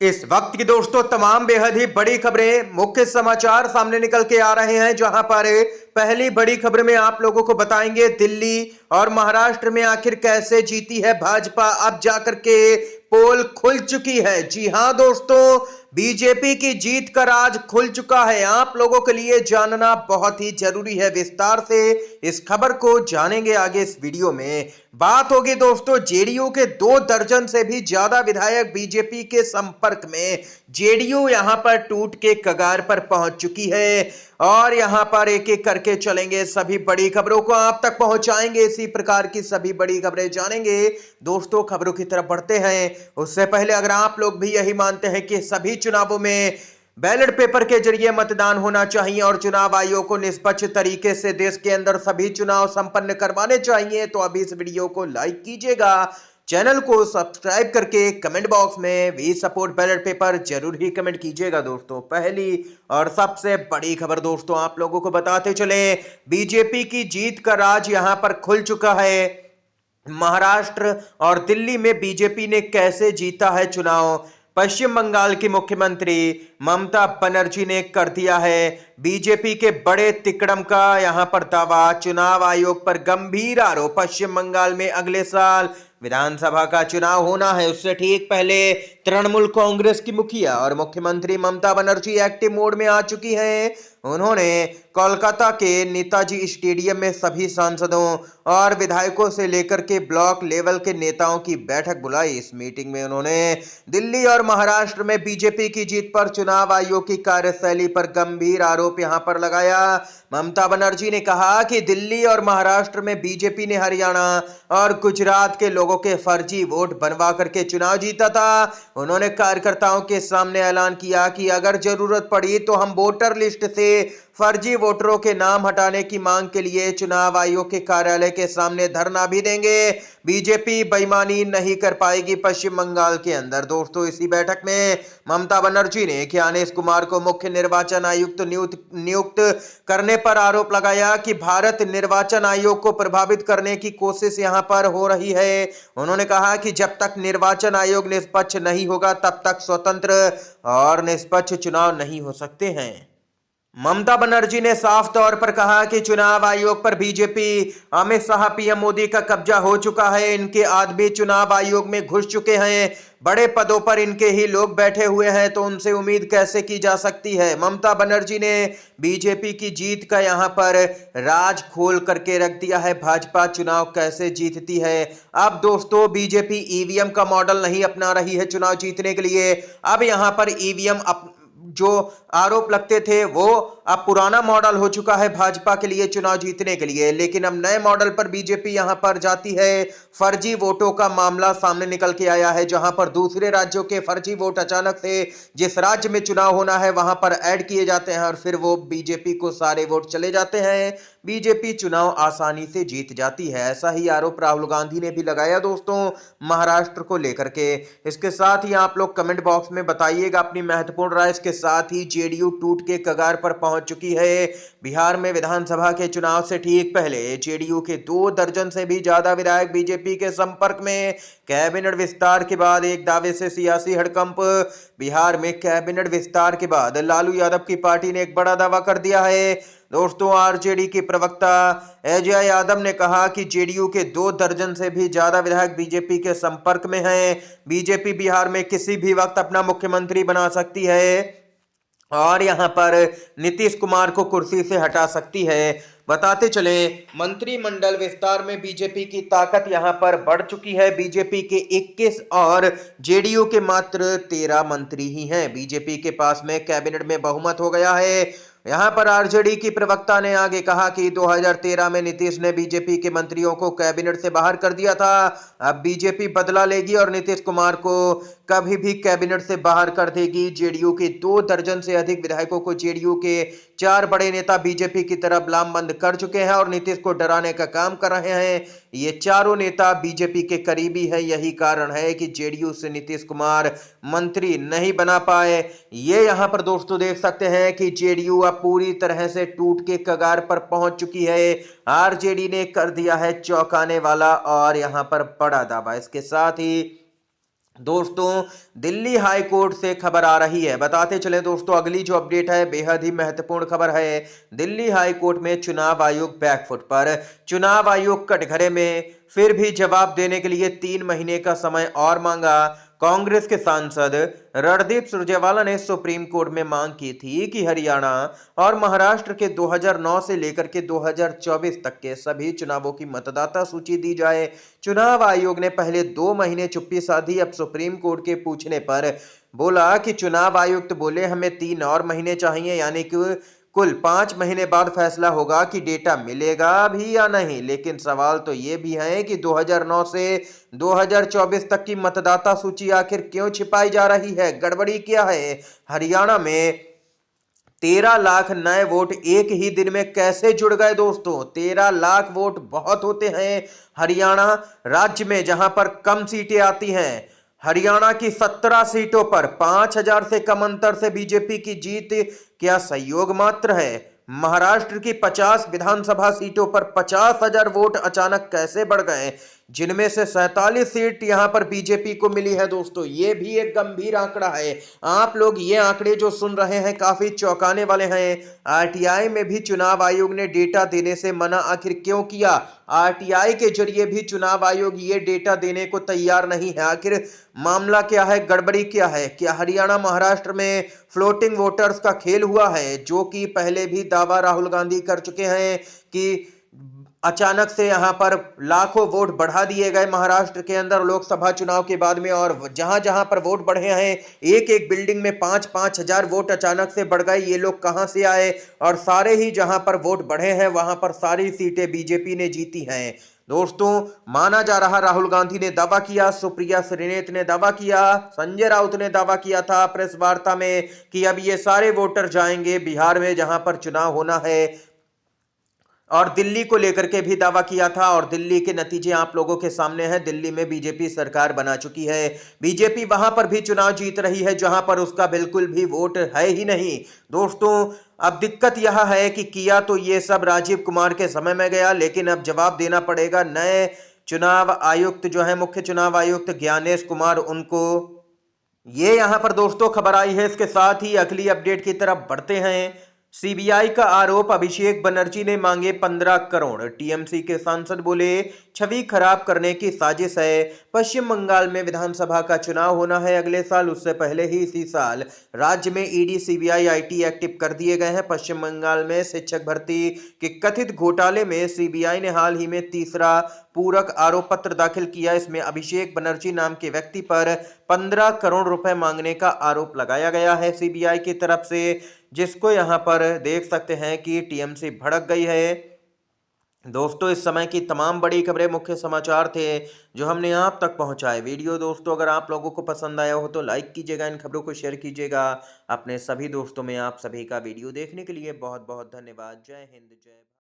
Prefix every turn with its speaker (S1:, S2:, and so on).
S1: इस वक्त की दोस्तों तमाम बेहद ही बड़ी खबरें, मुख्य समाचार सामने निकल के आ रहे हैं। जहां पर पहली बड़ी खबर में आप लोगों को बताएंगे दिल्ली और महाराष्ट्र में आखिर कैसे जीती है भाजपा। अब जाकर के पोल खुल चुकी है। जी हां दोस्तों, बीजेपी की जीत का राज खुल चुका है। आप लोगों के लिए जानना बहुत ही जरूरी है। विस्तार से इस खबर को जानेंगे आगे इस वीडियो में। बात होगी दोस्तों जेडीयू के 2 दर्जन से भी ज्यादा विधायक बीजेपी के संपर्क में। जेडीयू यहां पर टूट के कगार पर पहुंच चुकी है और यहां पर एक एक करके चलेंगे, सभी बड़ी खबरों को आप तक पहुंचाएंगे। इसी प्रकार की सभी बड़ी खबरें जानेंगे। दोस्तों खबरों की तरफ बढ़ते हैं उससे पहले अगर आप लोग भी यही मानते हैं कि सभी चुनावों में बैलेट पेपर के जरिए मतदान होना चाहिए और चुनाव आयोग को निष्पक्ष तरीके से देश के अंदर सभी चुनाव संपन्न करवाने चाहिए, तो अभी इस वीडियो को लाइक कीजिएगा, चैनल को सब्सक्राइब करके कमेंट बॉक्स में वी सपोर्ट बैलेट पेपर जरूर ही कमेंट कीजिएगा। दोस्तों पहली और सबसे बड़ी खबर दोस्तों आप लोगों को बताते चले, बीजेपी की जीत का राज यहां पर खुल चुका है। महाराष्ट्र और दिल्ली में बीजेपी ने कैसे जीता है चुनाव। पश्चिम बंगाल की मुख्यमंत्री ममता बनर्जी ने कर दिया है बीजेपी के बड़े तिकड़म का यहां पर दावा। चुनाव आयोग पर गंभीर आरोप। पश्चिम बंगाल में अगले साल विधानसभा का चुनाव होना है, उससे ठीक पहले तृणमूल कांग्रेस की मुखिया और मुख्यमंत्री ममता बनर्जी एक्टिव मोड में आ चुकी हैं। उन्होंने कोलकाता के नेताजी स्टेडियम में सभी सांसदों और विधायकों से लेकर के ब्लॉक लेवल के नेताओं की बैठक बुलाई। इस मीटिंग में उन्होंने दिल्ली और महाराष्ट्र में बीजेपी की जीत पर चुनाव आयोग की कार्यशैली पर गंभीर आरोप यहां पर लगाया। ममता बनर्जी ने कहा कि दिल्ली और महाराष्ट्र में बीजेपी ने हरियाणा और गुजरात के लोगों के फर्जी वोट बनवा करके चुनाव जीता था। उन्होंने कार्यकर्ताओं के सामने ऐलान किया कि अगर जरूरत पड़ी तो हम वोटर लिस्ट से फर्जी वोटरों के नाम हटाने की मांग के लिए चुनाव आयोग के कार्यालय के सामने धरना भी देंगे। बीजेपी बेईमानी नहीं कर पाएगी पश्चिम बंगाल के अंदर। दोस्तों इसी बैठक में ममता बनर्जी ने ज्ञानेश कुमार को मुख्य निर्वाचन आयुक्त नियुक्त करने पर आरोप लगाया कि भारत निर्वाचन आयोग को प्रभावित करने की कोशिश यहां पर हो रही है। उन्होंने कहा कि जब तक निर्वाचन आयोग निष्पक्ष नहीं होगा तब तक स्वतंत्र और निष्पक्ष चुनाव नहीं हो सकते हैं। ममता बनर्जी ने साफ तौर पर कहा कि चुनाव आयोग पर बीजेपी अमित शाह पीएम मोदी का कब्जा हो चुका है। इनके आदमी चुनाव आयोग में घुस चुके हैं, बड़े पदों पर इनके ही लोग बैठे हुए हैं, तो उनसे उम्मीद कैसे की जा सकती है। ममता बनर्जी ने बीजेपी की जीत का यहां पर राज खोल करके रख दिया है। भाजपा चुनाव कैसे जीतती है। अब दोस्तों बीजेपी ईवीएम का मॉडल नहीं अपना रही है चुनाव जीतने के लिए। अब यहां पर ईवीएम जो आरोप लगते थे वो अब पुराना मॉडल हो चुका है भाजपा के लिए चुनाव जीतने के लिए। लेकिन अब नए मॉडल पर बीजेपी यहां पर जाती है। फर्जी वोटों का मामला सामने निकल के आया है, जहां पर दूसरे राज्यों के फर्जी वोट अचानक से जिस राज्य में चुनाव होना है वहां पर ऐड किए जाते हैं और फिर वो बीजेपी को सारे वोट चले जाते हैं। बीजेपी चुनाव आसानी से जीत जाती है, ऐसा ही आरोप राहुल गांधी ने भी लगाया दोस्तों महाराष्ट्र को लेकर के। इसके साथ ही आप लोग कमेंट बॉक्स में बताइएगा अपनी महत्वपूर्ण राय। इसके साथ ही जेडीयू टूट के कगार पर पहुंच चुकी है। बिहार में विधानसभा के चुनाव से ठीक पहले जेडीयू के 2 दर्जन से भी ज्यादा विधायक बीजेपी के संपर्क में। कैबिनेट विस्तार के बाद एक दावे से सियासी हड़कंप। बिहार में कैबिनेट विस्तार के बाद लालू यादव की पार्टी ने एक बड़ा दावा कर दिया है। दोस्तों आरजेडी के प्रवक्ता अजय यादव ने कहा कि जेडीयू के 2 दर्जन से भी ज्यादा विधायक बीजेपी के संपर्क में हैं। बीजेपी बिहार में किसी भी वक्त अपना मुख्यमंत्री बना सकती है और यहां पर नीतीश कुमार को कुर्सी से हटा सकती है। बताते चले मंत्रिमंडल विस्तार में बीजेपी की ताकत यहां पर बढ़ चुकी है। बीजेपी के 21 और जेडीयू के मात्र 13 मंत्री ही हैं। बीजेपी के पास में कैबिनेट में बहुमत हो गया है। यहां पर आरजेडी की प्रवक्ता ने आगे कहा कि 2013 में नीतीश ने बीजेपी के मंत्रियों को कैबिनेट से बाहर कर दिया था। अब बीजेपी बदला लेगी और नीतीश कुमार को कभी भी कैबिनेट से बाहर कर देगी। जेडीयू के 2 दर्जन से अधिक विधायकों को जेडीयू के 4 बड़े नेता बीजेपी की तरफ लामबंद कर चुके हैं और नीतीश को डराने का काम कर रहे हैं। ये चारों नेता बीजेपी के करीबी है, यही कारण है कि जेडीयू से नीतीश कुमार मंत्री नहीं बना पाए। ये यहां पर दोस्तों देख सकते हैं कि जेडीयू अब पूरी तरह से टूट के कगार पर पहुंच चुकी है। आरजेडी ने कर दिया है चौंकाने वाला और यहां पर बड़ा दावा। इसके साथ ही दोस्तों दिल्ली हाई कोर्ट से खबर आ रही है, बताते चले दोस्तों। अगली जो अपडेट है बेहद ही महत्वपूर्ण खबर है। दिल्ली हाई कोर्ट में चुनाव आयोग बैकफुट पर। चुनाव आयोग कटघरे में, फिर भी जवाब देने के लिए 3 महीने का समय और मांगा। कांग्रेस के सांसद रणदीप सुरजेवाला ने सुप्रीम कोर्ट में मांग की थी कि हरियाणा और महाराष्ट्र के 2009 से लेकर के 2024 तक के सभी चुनावों की मतदाता सूची दी जाए। चुनाव आयोग ने पहले 2 महीने चुप्पी साधी। अब सुप्रीम कोर्ट के पूछने पर बोला कि चुनाव आयुक्त बोले हमें 3 और महीने चाहिए, यानी कि कुल 5 महीने बाद फैसला होगा कि डेटा मिलेगा भी या नहीं। लेकिन सवाल तो ये भी है कि 2009 से 2024 तक की मतदाता सूची आखिर क्यों छिपाई जा रही है? गड़बड़ी क्या है? हरियाणा में 13 लाख नए वोट एक ही दिन में कैसे जुड़ गए दोस्तों? 13 लाख वोट बहुत होते हैं। हरियाणा राज्य में जहां पर कम सीटें आती हैं, हरियाणा की 17 सीटों पर 5,000 से कम अंतर से बीजेपी की जीत क्या संयोग मात्र है? महाराष्ट्र की 50 विधानसभा सीटों पर 50,000 वोट अचानक कैसे बढ़ गए, जिनमें से 47 सीट यहां पर बीजेपी को मिली है दोस्तों। ये भी एक गंभीर आंकड़ा है। आप लोग ये आंकड़े जो सुन रहे हैं काफी चौंकाने वाले हैं। आरटीआई में भी चुनाव आयोग ने डेटा देने से मना आखिर क्यों किया? आरटीआई के जरिए भी चुनाव आयोग ये डेटा देने को तैयार नहीं है। आखिर मामला क्या है? गड़बड़ी क्या है? क्या हरियाणा महाराष्ट्र में फ्लोटिंग वोटर्स का खेल हुआ है, जो कि पहले भी दावा राहुल गांधी कर चुके हैं कि अचानक से यहां पर लाखों वोट बढ़ा दिए गए महाराष्ट्र के अंदर लोकसभा चुनाव के बाद में, और जहां जहां पर वोट बढ़े हैं एक एक बिल्डिंग में 5-5 हजार वोट अचानक से बढ़ गए। ये लोग कहां से आए? और सारे ही जहां पर वोट बढ़े हैं वहां पर सारी सीटें बीजेपी ने जीती हैं दोस्तों। माना जा रहा राहुल गांधी ने दावा किया, सुप्रिया श्रीनेत ने दावा किया, संजय राउत ने दावा किया था प्रेस वार्ता में कि अब ये सारे वोटर जाएंगे बिहार में जहां पर चुनाव होना है, और दिल्ली को लेकर के भी दावा किया था। और दिल्ली के नतीजे आप लोगों के सामने हैं। दिल्ली में बीजेपी सरकार बना चुकी है। बीजेपी वहां पर भी चुनाव जीत रही है जहां पर उसका बिल्कुल भी वोट है ही नहीं दोस्तों। अब दिक्कत यह है कि किया तो ये सब राजीव कुमार के समय में गया, लेकिन अब जवाब देना पड़ेगा नए चुनाव आयुक्त जो है, मुख्य चुनाव आयुक्त ज्ञानेश कुमार, उनको। ये यहां पर दोस्तों खबर आई है। इसके साथ ही अगली अपडेट की तरफ बढ़ते हैं। सीबीआई का आरोप, अभिषेक बनर्जी ने मांगे 15 करोड़। टीएमसी के सांसद बोले छवि खराब करने की साजिश है। पश्चिम बंगाल में विधानसभा का चुनाव होना है अगले साल। उससे पहले ही इसी साल राज्य में ईडी, सीबीआई, आईटी एक्टिव कर दिए गए हैं। पश्चिम बंगाल में शिक्षक भर्ती के कथित घोटाले में सीबीआई ने हाल ही में तीसरा पूरक आरोप पत्र दाखिल किया। इसमें अभिषेक बनर्जी नाम के व्यक्ति पर 15 करोड़ रुपए मांगने का आरोप लगाया गया है सीबीआई की तरफ से, जिसको यहां पर देख सकते हैं कि टीएमसी भड़क गई है दोस्तों। इस समय की तमाम बड़ी खबरें, मुख्य समाचार थे जो हमने आप तक पहुंचाए। वीडियो दोस्तों अगर आप लोगों को पसंद आया हो तो लाइक कीजिएगा, इन खबरों को शेयर कीजिएगा अपने सभी दोस्तों में। आप सभी का वीडियो देखने के लिए बहुत बहुत धन्यवाद। जय हिंद, जय भारत।